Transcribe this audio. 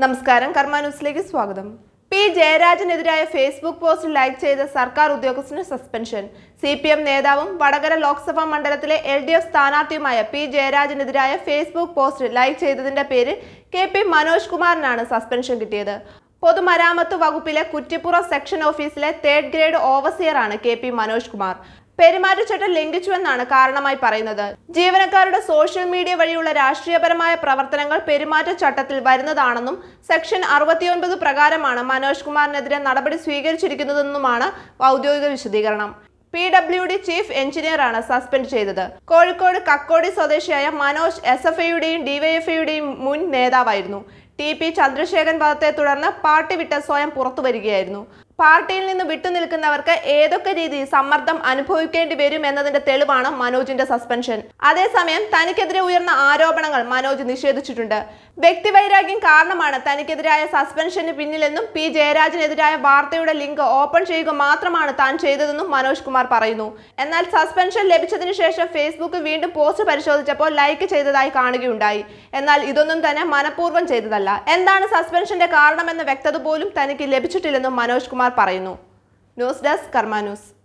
നമസ്കാരം, കർമ്മ ന്യൂസിലേക്ക് സ്വാഗതം. പി ജയരാജനെതിരായ ഫേസ്ബുക്ക് പോസ്റ്റ് ലൈക്ക് ചെയ്ത സർക്കാർ ഉദ്യോഗസ്ഥന് സസ്പെൻഷൻ. CPM നേതാവും വടകര ലോക്സഭാ മണ്ഡലത്തിലെ LDF സ്ഥാനാർത്ഥിയുമായ പി ജയരാജനെതിരായ ഫേസ്ബുക്ക് പോസ്റ്റ് ലൈക്ക് ചെയ്തതിന്റെ പേരിൽ KP മനോജ് കുമാറിനാണ് സസ്പെൻഷൻ കിട്ടിയത്. പൊതുമരാമത്ത് വകുപ്പിലെ കുറ്റിപ്പുറം സെക്ഷൻ ഓഫീസിലെ 3rd ഗ്രേഡ് ഓവർസിയറാണ് KP മനോജ് കുമാർ. പെരുമാറ്റച്ചട്ടം ലംഘിച്ചുവെന്നാണ് കാരണമായി പറയുന്നത്. ജീവനക്കാരുടെ സോഷ്യൽ മീഡിയ വഴിയുള്ള രാഷ്ട്രീയപരമായ പ്രവർത്തനങ്ങൾ പെരുമാറ്റച്ചട്ടത്തിൽ വരുന്നതാണെന്നും സെക്ഷൻ 69 പ്രകാരമാണ് മനോജ് കുമാറിനെതിരെ നടപടി സ്വീകരിച്ചിരിക്കുന്നതെന്നുമാണ് ഔദ്യോഗിക വിശദീകരണം. PWD ചീഫ് എഞ്ചിനീയറാണ് സസ്പെൻഡ് ചെയ്തത്. കോഴിക്കോട് കക്കോടി സ്വദേശിയായ മനോജ് SFIയുടെയും DYFIയുടെയും മുൻ നേതാവായിരുന്നു. TP ചന്ദ്രശേഖരൻ വധത്തെ തുടർന്ന് പാർട്ടി വിട്ട് സ്വയം പുറത്തുവരികയായിരുന്നു. പാർട്ടിയിൽ നിന്ന് വിട്ടുനിൽക്കുന്നവർക്ക് ഏതൊക്കെ രീതിയിൽ സമ്മർദ്ദം അനുഭവിക്കേണ്ടി വരും എന്നതിന്റെ തെളിവാണ് മനോജിന്റെ സസ്പെൻഷൻ. അതേസമയം തനിക്കെതിരെ ഉയർന്ന ആരോപണങ്ങൾ മനോജ് നിഷേധിച്ചിട്ടുണ്ട്. വ്യക്തിവൈരാഗ്യം കാരണമാണ് തനിക്കെതിരായ സസ്പെൻഷന് പിന്നിലെന്നും പി ജയരാജനെതിരായ വാർത്തയുടെ ലിങ്ക് ഓപ്പൺ ചെയ്യുക മാത്രമാണ് താൻ ചെയ്തതെന്നും മനോജ് കുമാർ പറയുന്നു. എന്നാൽ സസ്പെൻഷൻ ലഭിച്ചതിനു ശേഷം ഫേസ്ബുക്ക് വീണ്ടും പോസ്റ്റ് പരിശോധിച്ചപ്പോൾ ലൈക്ക് ചെയ്തതായി കാണുകയുണ്ടായി. എന്നാൽ ഇതൊന്നും തന്നെ മനഃപൂർവ്വം ചെയ്തതല്ല. എന്താണ് സസ്പെൻഷന്റെ കാരണമെന്ന വ്യക്തത പോലും തനിക്ക് ലഭിച്ചിട്ടില്ലെന്നും മനോജ് കുമാർ പറയുന്നു. ന്യൂസ് ഡെസ്ക്, കർമ്മ ന്യൂസ്.